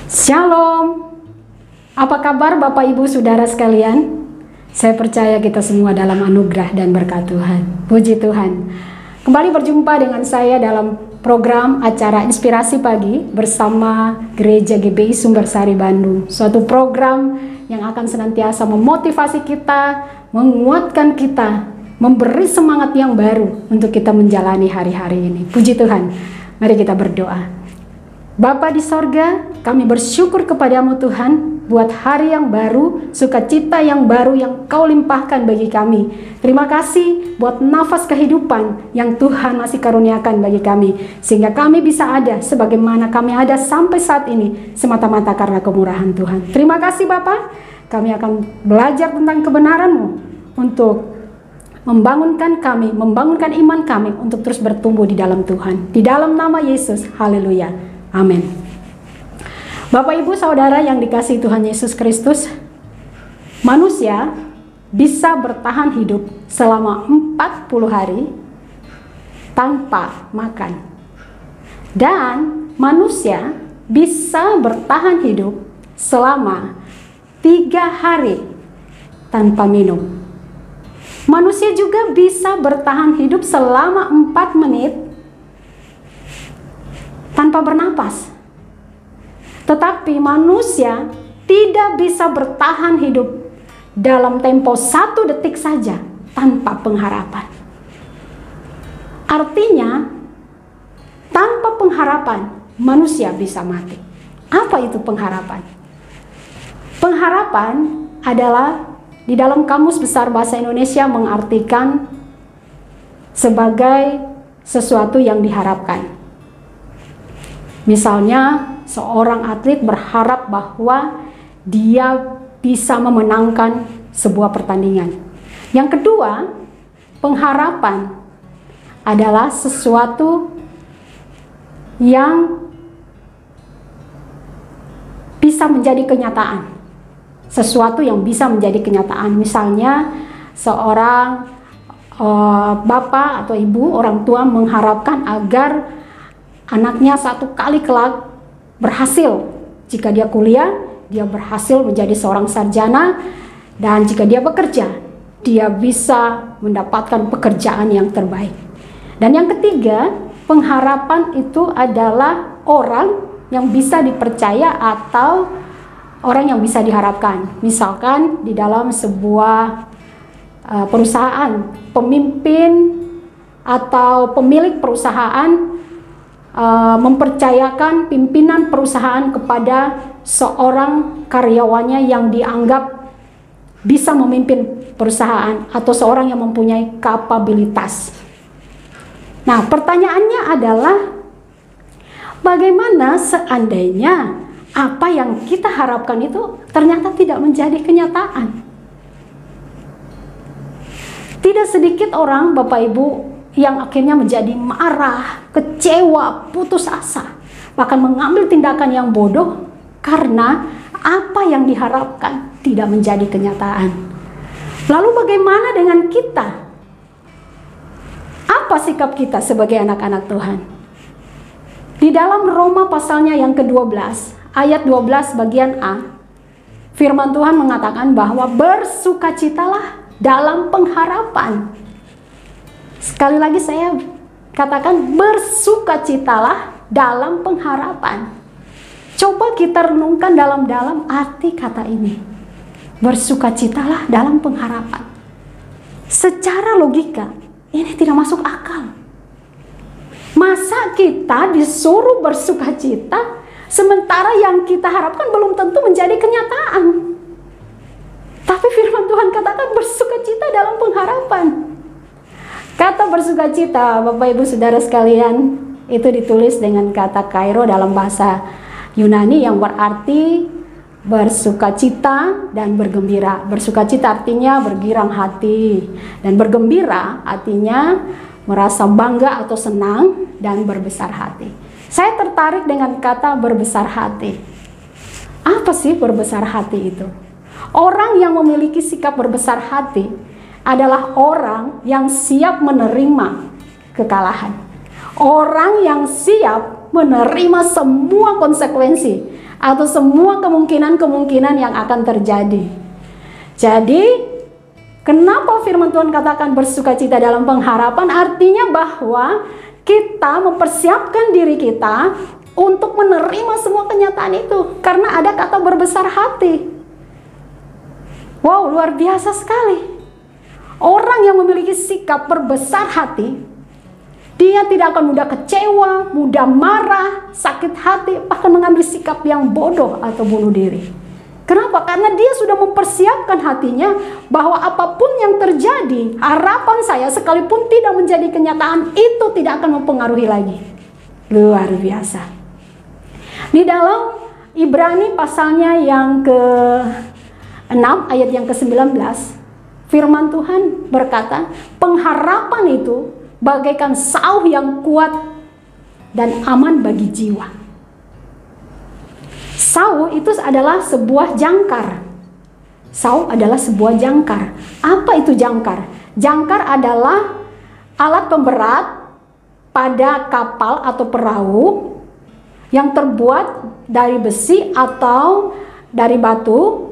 Shalom. Apa kabar Bapak Ibu Saudara sekalian? Saya percaya kita semua dalam anugerah dan berkat Tuhan. Puji Tuhan. Kembali berjumpa dengan saya dalam program acara Inspirasi Pagi bersama Gereja GBI Sumbersari Bandung. Suatu program yang akan senantiasa memotivasi kita, menguatkan kita, memberi semangat yang baru untuk kita menjalani hari-hari ini. Puji Tuhan. Mari kita berdoa. Bapa di sorga, kami bersyukur kepadamu Tuhan buat hari yang baru, sukacita yang baru yang Kau limpahkan bagi kami. Terima kasih buat nafas kehidupan yang Tuhan masih karuniakan bagi kami, sehingga kami bisa ada sebagaimana kami ada sampai saat ini, semata-mata karena kemurahan Tuhan. Terima kasih Bapa, kami akan belajar tentang kebenaran-Mu untuk membangunkan kami, membangunkan iman kami untuk terus bertumbuh di dalam Tuhan. Di dalam nama Yesus, haleluya. Amin. Bapak Ibu Saudara yang dikasihi Tuhan Yesus Kristus, manusia bisa bertahan hidup selama 40 hari tanpa makan. Dan manusia bisa bertahan hidup selama 3 hari tanpa minum. Manusia juga bisa bertahan hidup selama 4 menit tanpa bernapas. Tetapi manusia tidak bisa bertahan hidup dalam tempo 1 detik saja tanpa pengharapan. Artinya, tanpa pengharapan manusia bisa mati. Apa itu pengharapan? Pengharapan adalah di dalam Kamus Besar Bahasa Indonesia mengartikan sebagai sesuatu yang diharapkan. Misalnya, seorang atlet berharap bahwa dia bisa memenangkan sebuah pertandingan. Yang kedua, pengharapan adalah sesuatu yang bisa menjadi kenyataan. Sesuatu yang bisa menjadi kenyataan. Misalnya, seorang bapak atau ibu, orang tua mengharapkan agar anaknya satu kali kelak berhasil. Jika dia kuliah, dia berhasil menjadi seorang sarjana, dan jika dia bekerja, dia bisa mendapatkan pekerjaan yang terbaik. Dan yang ketiga, pengharapan itu adalah orang yang bisa dipercaya atau orang yang bisa diharapkan. Misalkan di dalam sebuah perusahaan, pemimpin atau pemilik perusahaan mempercayakan pimpinan perusahaan kepada seorang karyawannya yang dianggap bisa memimpin perusahaan atau seorang yang mempunyai kapabilitas. Nah, pertanyaannya adalah bagaimana seandainya apa yang kita harapkan itu ternyata tidak menjadi kenyataan? Tidak sedikit orang, Bapak Ibu, yang akhirnya menjadi marah, kecewa, putus asa, bahkan mengambil tindakan yang bodoh karena apa yang diharapkan tidak menjadi kenyataan. Lalu bagaimana dengan kita? Apa sikap kita sebagai anak-anak Tuhan? Di dalam Roma pasalnya yang ke-12, ayat 12 bagian A, firman Tuhan mengatakan bahwa bersukacitalah dalam pengharapan. Sekali lagi saya katakan, bersukacitalah dalam pengharapan. Coba kita renungkan dalam-dalam arti kata ini. Bersukacitalah dalam pengharapan. Secara logika, ini tidak masuk akal. Masa kita disuruh bersukacita, sementara yang kita harapkan belum tentu menjadi kenyataan. Tapi firman Tuhan katakan bersukacita dalam pengharapan. Kata bersukacita, Bapak Ibu Saudara sekalian, itu ditulis dengan kata kairo dalam bahasa Yunani yang berarti bersukacita dan bergembira. Bersukacita artinya bergirang hati, dan bergembira artinya merasa bangga atau senang dan berbesar hati. Saya tertarik dengan kata berbesar hati. Apa sih berbesar hati itu? Orang yang memiliki sikap berbesar hati adalah orang yang siap menerima kekalahan. Orang yang siap menerima semua konsekuensi atau semua kemungkinan-kemungkinan yang akan terjadi. Jadi, kenapa firman Tuhan katakan bersukacita dalam pengharapan? Artinya bahwa kita mempersiapkan diri kita untuk menerima semua kenyataan itu. Karena ada kata berbesar hati. Wow, luar biasa sekali. Orang yang memiliki sikap berbesar hati, dia tidak akan mudah kecewa, mudah marah, sakit hati, bahkan mengambil sikap yang bodoh atau bunuh diri. Kenapa? Karena dia sudah mempersiapkan hatinya bahwa apapun yang terjadi, harapan saya sekalipun tidak menjadi kenyataan, itu tidak akan mempengaruhi lagi. Luar biasa. Di dalam Ibrani pasalnya yang ke-6 ayat yang ke-19, firman Tuhan berkata, pengharapan itu bagaikan sauh yang kuat dan aman bagi jiwa. Sauh itu adalah sebuah jangkar. Sauh adalah sebuah jangkar. Apa itu jangkar? Jangkar adalah alat pemberat pada kapal atau perahu yang terbuat dari besi atau dari batu,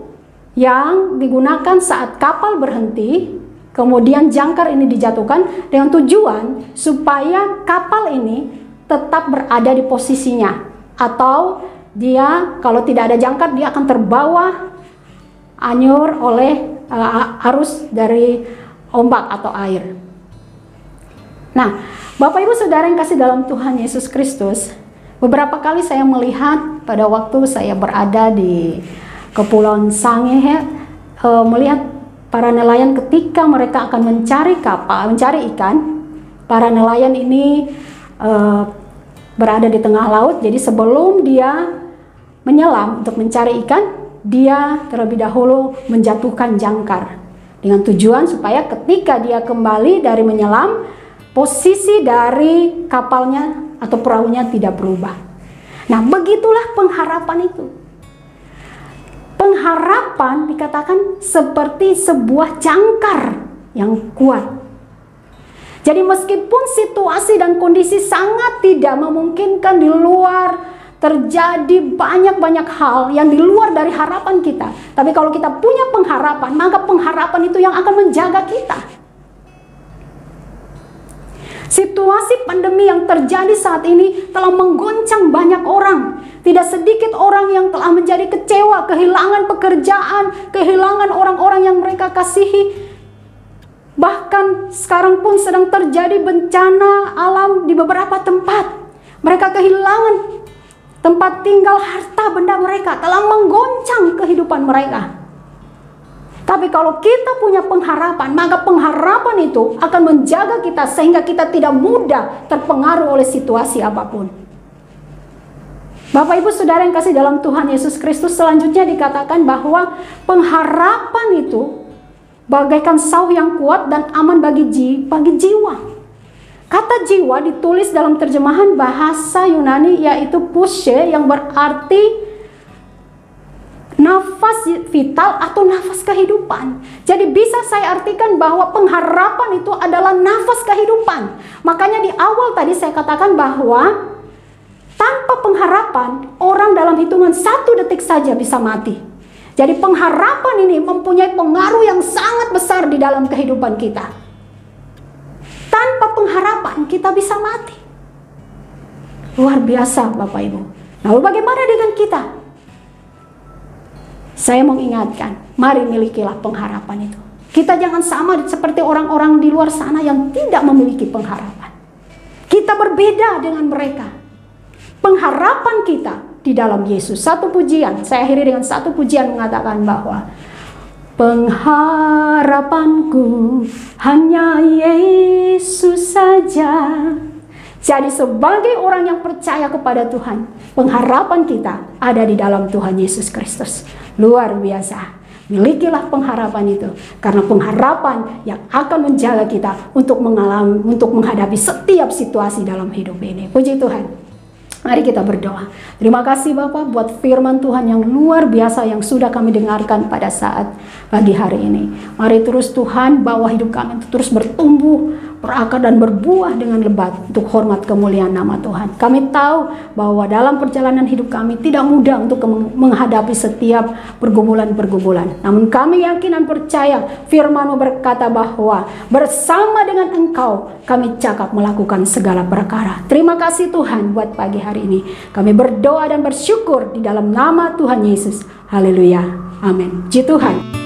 yang digunakan saat kapal berhenti. Kemudian jangkar ini dijatuhkan dengan tujuan supaya kapal ini tetap berada di posisinya, atau dia kalau tidak ada jangkar dia akan terbawa anyur oleh arus dari ombak atau air. Nah, Bapak Ibu Saudara yang kasih dalam Tuhan Yesus Kristus, beberapa kali saya melihat pada waktu saya berada di Kepulauan Sangihe, melihat para nelayan ketika mereka akan mencari kapal, mencari ikan. Para nelayan ini berada di tengah laut, jadi sebelum dia menyelam untuk mencari ikan, dia terlebih dahulu menjatuhkan jangkar dengan tujuan supaya ketika dia kembali dari menyelam, posisi dari kapalnya atau perahunya tidak berubah. Nah, begitulah pengharapan itu. Pengharapan dikatakan seperti sebuah jangkar yang kuat. Jadi meskipun situasi dan kondisi sangat tidak memungkinkan, di luar terjadi banyak-banyak hal yang di luar dari harapan kita, tapi kalau kita punya pengharapan, maka pengharapan itu yang akan menjaga kita. Situasi pandemi yang terjadi saat ini telah menggoncang banyak orang. Tidak sedikit orang yang telah menjadi kecewa, kehilangan pekerjaan, kehilangan orang-orang yang mereka kasihi. Bahkan sekarang pun sedang terjadi bencana alam di beberapa tempat. Mereka kehilangan tempat tinggal, harta benda mereka, telah menggoncang kehidupan mereka. Tapi kalau kita punya pengharapan, maka pengharapan itu akan menjaga kita sehingga kita tidak mudah terpengaruh oleh situasi apapun. Bapak Ibu Saudara yang kasih dalam Tuhan Yesus Kristus, selanjutnya dikatakan bahwa pengharapan itu bagaikan sauh yang kuat dan aman bagi jiwa. Kata jiwa ditulis dalam terjemahan bahasa Yunani yaitu pushe, yang berarti nafas vital atau nafas kehidupan. Jadi bisa saya artikan bahwa pengharapan itu adalah nafas kehidupan. Makanya di awal tadi saya katakan bahwa tanpa pengharapan, orang dalam hitungan 1 detik saja bisa mati. Jadi pengharapan ini mempunyai pengaruh yang sangat besar di dalam kehidupan kita. Tanpa pengharapan, kita bisa mati. Luar biasa Bapak Ibu. Lalu bagaimana dengan kita? Saya mengingatkan, mari milikilah pengharapan itu. Kita jangan sama seperti orang-orang di luar sana yang tidak memiliki pengharapan. Kita berbeda dengan mereka. Pengharapan kita di dalam Yesus. Satu pujian, saya akhiri dengan satu pujian mengatakan bahwa pengharapanku hanya Yesus saja. Jadi sebagai orang yang percaya kepada Tuhan, pengharapan kita ada di dalam Tuhan Yesus Kristus. Luar biasa. Milikilah pengharapan itu, karena pengharapan yang akan menjaga kita untuk menghadapi setiap situasi dalam hidup ini. Puji Tuhan. Mari kita berdoa. Terima kasih Bapak buat firman Tuhan yang luar biasa yang sudah kami dengarkan pada saat pagi hari ini. Mari terus Tuhan bawa hidup kami terus bertumbuh, berakar dan berbuah dengan lebat untuk hormat kemuliaan nama Tuhan. Kami tahu bahwa dalam perjalanan hidup kami tidak mudah untuk menghadapi setiap pergumulan-pergumulan. Namun kami yakin dan percaya firman-Mu berkata bahwa bersama dengan Engkau kami cakap melakukan segala perkara. Terima kasih Tuhan buat pagi hari ini. Kami berdoa dan bersyukur di dalam nama Tuhan Yesus. Haleluya. Amin. Puji Tuhan.